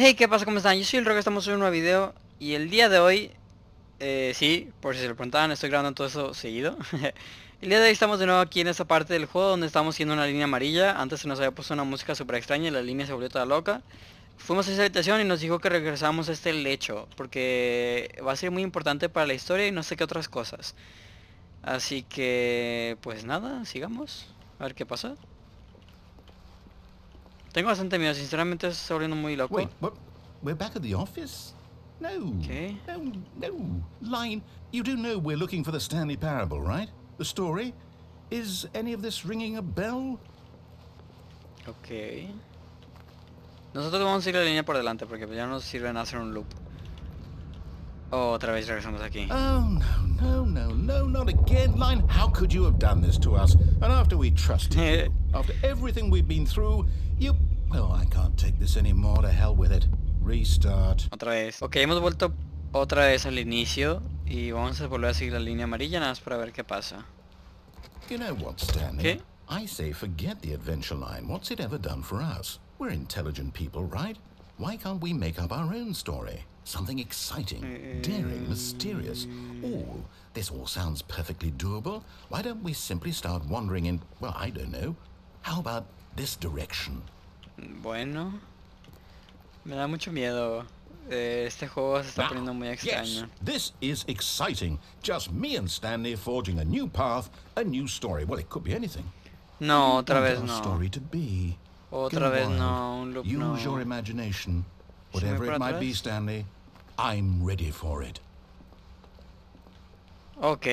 Hey, ¿qué pasa? ¿Cómo están? Yo soy el Rock, estamos en un nuevo video. Y el día de hoy, sí, por si se lo preguntaban, estoy grabando todo eso seguido. El día de hoy estamos de nuevo aquí en esta parte del juego donde estamos haciendo una línea amarilla. Antes se nos había puesto una música súper extraña y la línea se volvió toda loca. Fuimos a esa habitación y nos dijo que regresamos a este lecho, porque va a ser muy importante para la historia y no sé qué otras cosas. Así que, pues nada, sigamos. A ver qué pasa. Tengo bastante miedo, sinceramente se está volviendo muy loco. Wait, what? We're back at the office? No, ¿Qué? no. Line, you do know we're looking for the Stanley parable, right? The story? Is any of this ringing a bell? Ok. Nosotros vamos a ir la línea por delante porque ya nos sirven hacer un loop. Oh, otra vez regresamos aquí. Oh, no, not again. Line, how could you have done this to us? And after we trusted you, after everything we've been through, you... Oh, I can't take this anymore. To hell with it. Restart. Otra vez. Ok, hemos vuelto otra vez al inicio y vamos a volver a seguir la línea amarilla nada más para ver qué pasa. You know what, Stanley? ¿Qué? I say forget the adventure line. What's it ever done for us? We're intelligent people, right? Why can't we make up our own story? Something exciting, daring, mysterious. Oh, this all sounds perfectly doable. Why don't we simply start wandering in, well, I don't know. How about this direction? Bueno. Me da mucho miedo. Este juego se está Now, poniendo muy yes, extraño. this is exciting. Just me and Stanley forging a new path, a new story. Well, it could be anything. No, otra vez Want our no. story to be. Otra Go vez wild. no, un loop Use no. your imagination. ¿Se me Whatever para it might be, atrás? Stanley, I'm ready for it. Ok.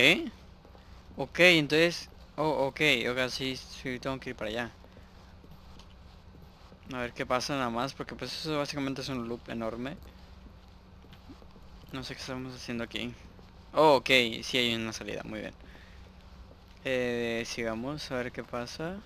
Ok, entonces... Oh, ok, sí, sí, tengo que ir para allá. A ver qué pasa nada más, porque pues eso básicamente es un loop enorme. No sé qué estamos haciendo aquí. Oh, ok, sí hay una salida, muy bien. Sigamos, a ver qué pasa.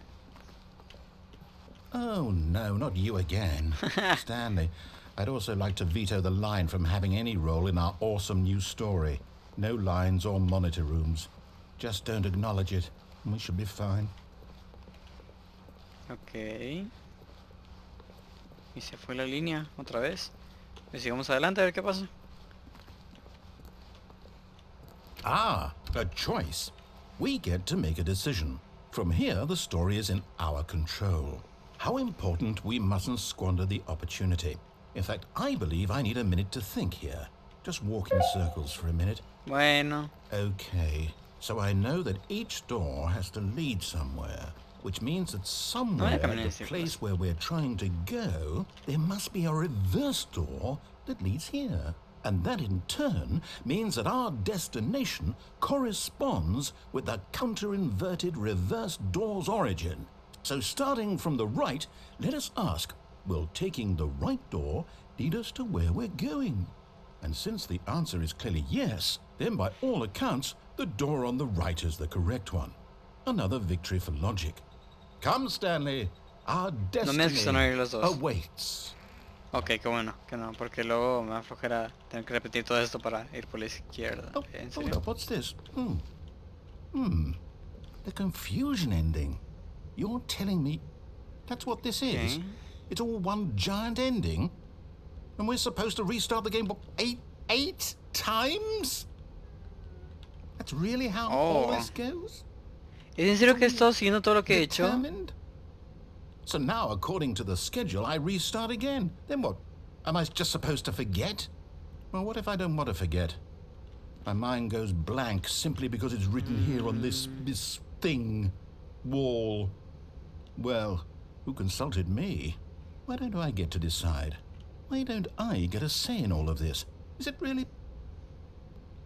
Oh, no, not you again. Stanley, I'd also like to veto the line from having any role in our awesome new story. No lines or monitor rooms. Just don't acknowledge it, and we should be fine. Ok. Y se fue la línea otra vez. Y sigamos adelante a ver qué pasa. Ah, a choice. We get to make a decision. From here, the story is in our control. How important we mustn't squander the opportunity. In fact, I believe I need a minute to think here. Just walk in circles for a minute. Bueno. Okay, so I know that each door has to lead somewhere, which means that somewhere at the place where we're trying to go, there must be a reverse door that leads here. And that in turn means that our destination corresponds with the counter-inverted reverse door's origin. So starting from the right, let us ask, will taking the right door lead us to where we're going? And since the answer is clearly yes, then by all accounts, the door on the right is the correct one. Another victory for logic. Come, Stanley, our destiny awaits. Ok, qué bueno, que no, porque luego me da flojera tener que repetir todo esto para ir por la izquierda. Oh, ¿En hold serio? up, what's this? The confusion ending. You're telling me that's what this is? Okay. It's all one giant ending? And we're supposed to restart the game, what, eight times? That's really how all this goes? ¿Es en serio que he estado siguiendo todo lo que he hecho? Determined? So now, according to the schedule, I restart again. Then what? Am I just supposed to forget? Well, what if I don't want to forget? My mind goes blank simply because it's written here on this thing, wall. Well, who consulted me? Why don't I get to decide? Why don't I get a say in all of this? Is it really...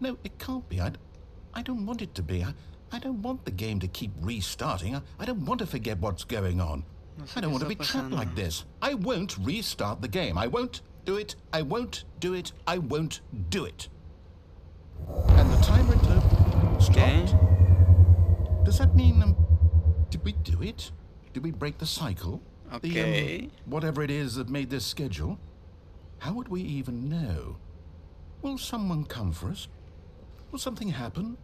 No, it can't be. I don't want it to be. I don't want the game to keep restarting. I don't want to forget what's going on. I don't want to be trapped like this. I won't restart the game. I won't do it. I won't do it. I won't do it. And the timer stopped. Does that mean, did we do it? Did we break the cycle? Okay. Whatever it is that made this schedule? How would we even know? Will someone come for us? Will something happen?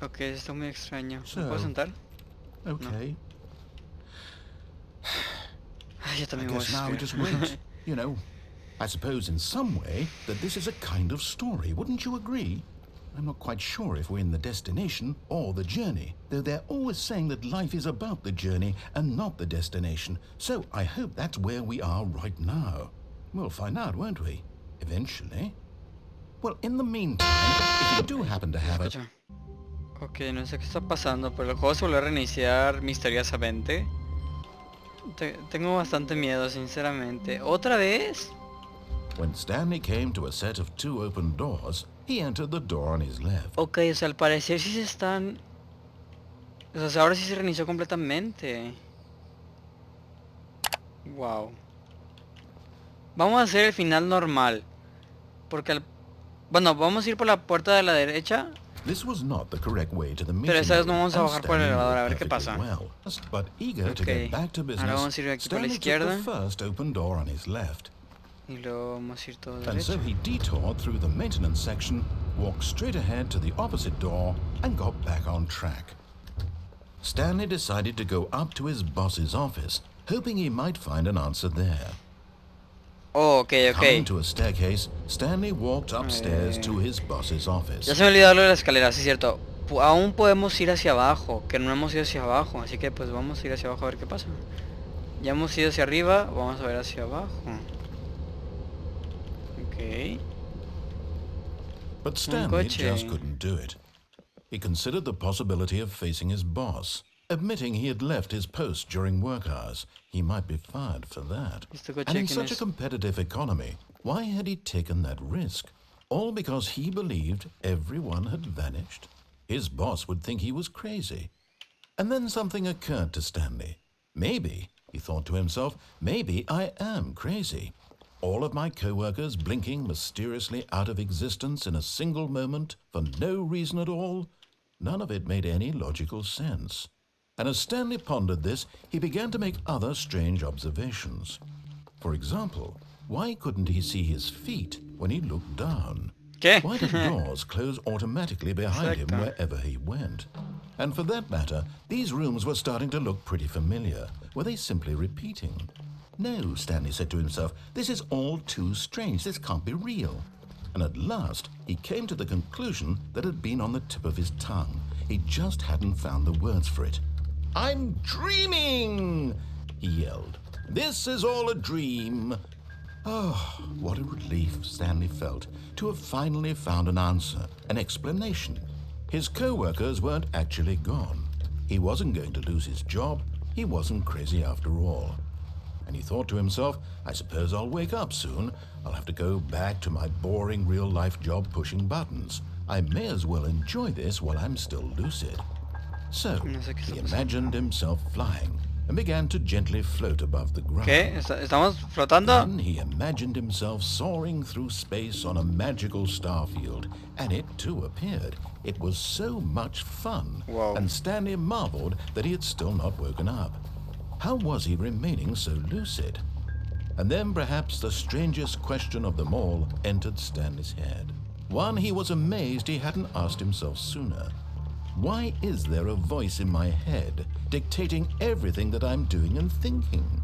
Ok, está muy extraño. So, ¿Me puedo sentar? Okay. Ay, yo también I voy guess a now we just wait. You know, I suppose in some way that this is a kind of story, wouldn't you agree? I'm not quite sure if we're in the destination or the journey, though they're always saying that life is about the journey and not the destination. So I hope that's where we are right now. We'll find out, won't we? Eventually. Well, in the meantime, if you do happen to have a... Escucha. Ok, no sé qué está pasando, pero el juego se volvió a reiniciar misteriosamente. Tengo bastante miedo, sinceramente. ¿Otra vez? When Stanley came to a set of 2 open doors, he entered the door on his left. Ok, o sea, al parecer sí se están... O sea, ahora sí se reinició completamente. Wow. Vamos a hacer el final normal. Porque al... Bueno, vamos a ir por la puerta de la derecha. This was not the correct way to the meeting. Pero esta vez no room, vamos a and bajar por el Stanley elevador a knew ver qué perfectly pasa. well. But eager to Ok. get back to business, Ahora vamos a ir aquí por la Stanley took izquierda. the first open door on his left. Y luego vamos a ir todo And so derecho. he detoured through the maintenance section, walked straight ahead to the opposite door, and got back on track. Stanley decided to go up to his boss's office, hoping he might find an answer there. Oh, ok, Coming ok. to a staircase, Stanley walked upstairs to his boss's office. Ya se me olvidó lo de la escalera, sí es cierto. Aún podemos ir hacia abajo, que no hemos ido hacia abajo. Así que pues vamos a ir hacia abajo a ver qué pasa. Ya hemos ido hacia arriba, vamos a ver hacia abajo. Ok. But Stanley coche. just couldn't do it. He considered the possibility of facing his boss, admitting he had left his post during work hours. He might be fired for that. Este coche, And in ¿quién such a es? competitive economy, why had he taken that risk? All because he believed everyone had vanished? His boss would think he was crazy. And then something occurred to Stanley. Maybe, he thought to himself, maybe I am crazy. All of my co-workers blinking mysteriously out of existence in a single moment for no reason at all? None of it made any logical sense. And as Stanley pondered this, he began to make other strange observations. For example, why couldn't he see his feet when he looked down? ¿Qué? Why did doors close automatically behind him Exacto. wherever he went? And for that matter, these rooms were starting to look pretty familiar. Were they simply repeating? No, Stanley said to himself, this is all too strange. This can't be real. And at last, he came to the conclusion that had been on the tip of his tongue. He just hadn't found the words for it. I'm dreaming, he yelled. This is all a dream. Oh, what a relief Stanley felt to have finally found an answer, an explanation. His co-workers weren't actually gone. He wasn't going to lose his job. He wasn't crazy after all. And he thought to himself, I suppose I'll wake up soon. I'll have to go back to my boring real-life job pushing buttons. I may as well enjoy this while I'm still lucid. So, No sé qué está he pasando. imagined himself flying and began to gently float above the ground. ¿Qué? ¿Estamos flotando? Then he imagined himself soaring through space on a magical starfield, and it too appeared. It was so much fun, Wow. and Stanley marveled that he had still not woken up. How was he remaining so lucid? And then perhaps the strangest question of them all entered Stanley's head. One he was amazed he hadn't asked himself sooner. Why is there a voice in my head dictating everything that I'm doing and thinking?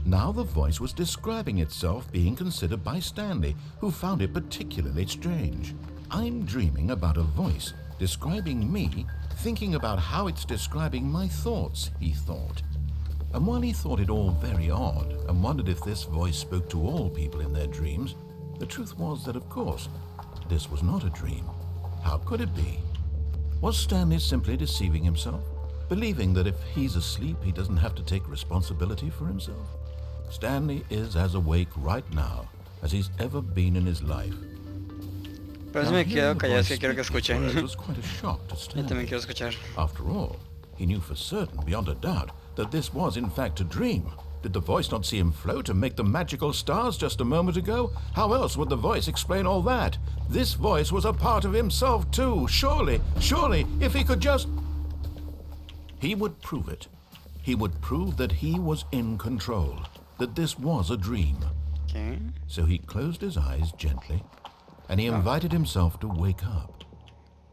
Now the voice was describing itself being considered by Stanley, who found it particularly strange. I'm dreaming about a voice describing me, thinking about how it's describing my thoughts, he thought. And while he thought it all very odd and wondered if this voice spoke to all people in their dreams, the truth was that, of course, this was not a dream. How could it be? Was Stanley simply deceiving himself, believing that if he's asleep, he doesn't have to take responsibility for himself? Stanley is as awake right now as he's ever been in his life. Pero si Now, me hearing quedo the callado, es voice que quiero que speak these words escuchen. was quite a shock to Yo Stanley. también quiero escuchar. After all, he knew for certain, beyond a doubt, that this was in fact a dream. Did the voice not see him float and make the magical stars just a moment ago? How else would the voice explain all that? This voice was a part of himself too. Surely, if he could just... He would prove it. He would prove that he was in control, that this was a dream. ¿Qué? So he closed his eyes gently, and he invited himself to wake up.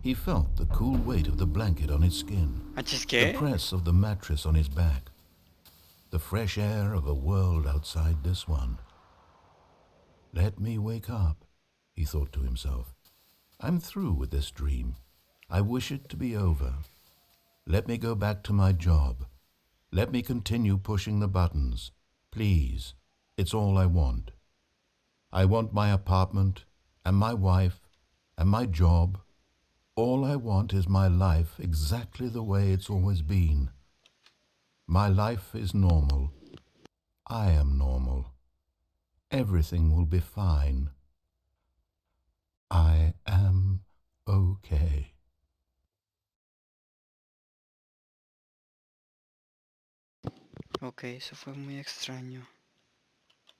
He felt the cool weight of the blanket on his skin, ¿Achis the qué? press of the mattress on his back, the fresh air of a world outside this one. Let me wake up, he thought to himself. I'm through with this dream. I wish it to be over. Let me go back to my job. Let me continue pushing the buttons. Please, it's all I want. I want my apartment, and my wife, and my job. All I want is my life exactly the way it's always been. My life is normal. I am normal. Everything will be fine. I am okay. Ok, eso fue muy extraño.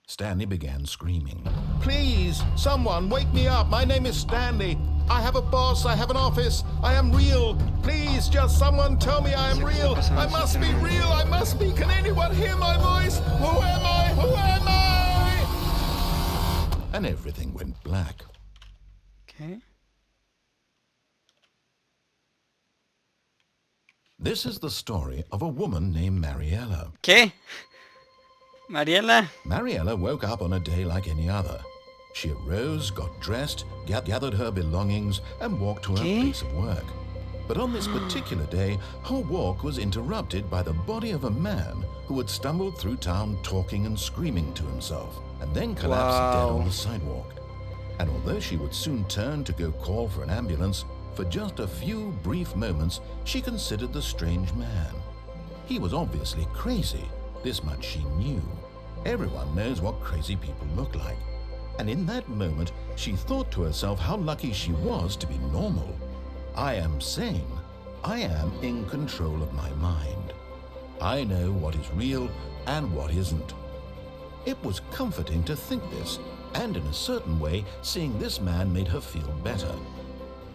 Stanley began screaming. Please, someone, wake me up. My name is Stanley. I have a boss. I have an office. I am real. Please, just someone tell me I am real. I must be real. I must be. Can anyone hear my voice? Who am I? Who am I? And everything went black. Okay. This is the story of a woman named Mariella. ¿Qué? Mariela. Mariella woke up on a day like any other. She arose, got dressed, gathered her belongings, and walked to her place of work. But on this particular day, her walk was interrupted by the body of a man who had stumbled through town talking and screaming to himself, and then collapsed dead on the sidewalk. And although she would soon turn to go call for an ambulance, for just a few brief moments, she considered the strange man. He was obviously crazy. This much she knew. Everyone knows what crazy people look like. And in that moment, she thought to herself how lucky she was to be normal. I am sane. I am in control of my mind. I know what is real and what isn't. It was comforting to think this, and in a certain way, seeing this man made her feel better.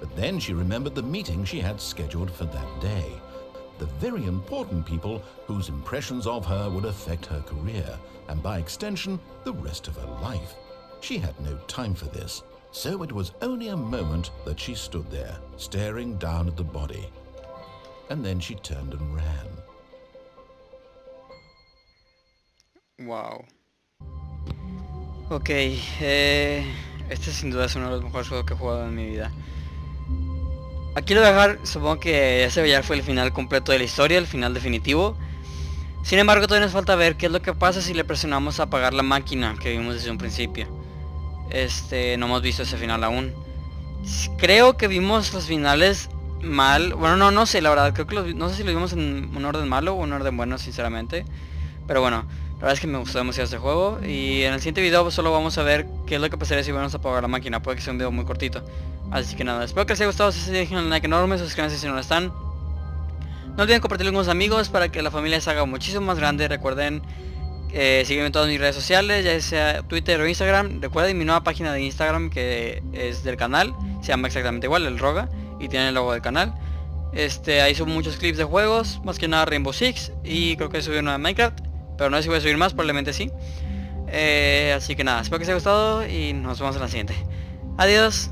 But then she remembered the meeting she had scheduled for that day. The very important people whose impressions of her would affect her career, and by extension, the rest of her life. She had no time for this, so it was only a moment that she stood there, staring down at the body. And then she turned and ran. Wow. Ok, este sin duda es uno de los mejores juegos que he jugado en mi vida. Aquí lo voy a dejar, supongo que ese ya fue el final completo de la historia, el final definitivo. Sin embargo, todavía nos falta ver qué es lo que pasa si le presionamos a apagar la máquina que vimos desde un principio. No hemos visto ese final aún. Creo que vimos los finales mal. Bueno, no sé, la verdad, creo que no sé si lo vimos en un orden malo o un orden bueno, sinceramente. Pero bueno, la verdad es que me gustó demasiado este juego. Y en el siguiente video pues, solo vamos a ver qué es lo que pasaría si vamos a apagar la máquina. Puede que sea un video muy cortito. Así que nada, espero que les haya gustado. Si se dejen un like enorme, suscríbanse si no lo están. No olviden compartirlo con sus amigos para que la familia se haga muchísimo más grande. Recuerden seguirme en todas mis redes sociales, ya sea Twitter o Instagram. Recuerden mi nueva página de Instagram que es del canal. Se llama exactamente igual, el Roga. Y tiene el logo del canal. Ahí subo muchos clips de juegos, más que nada Rainbow Six. Y creo que subí uno de Minecraft. Pero no sé si voy a subir más, probablemente sí. Así que nada, espero que les haya gustado y nos vemos en la siguiente. Adiós.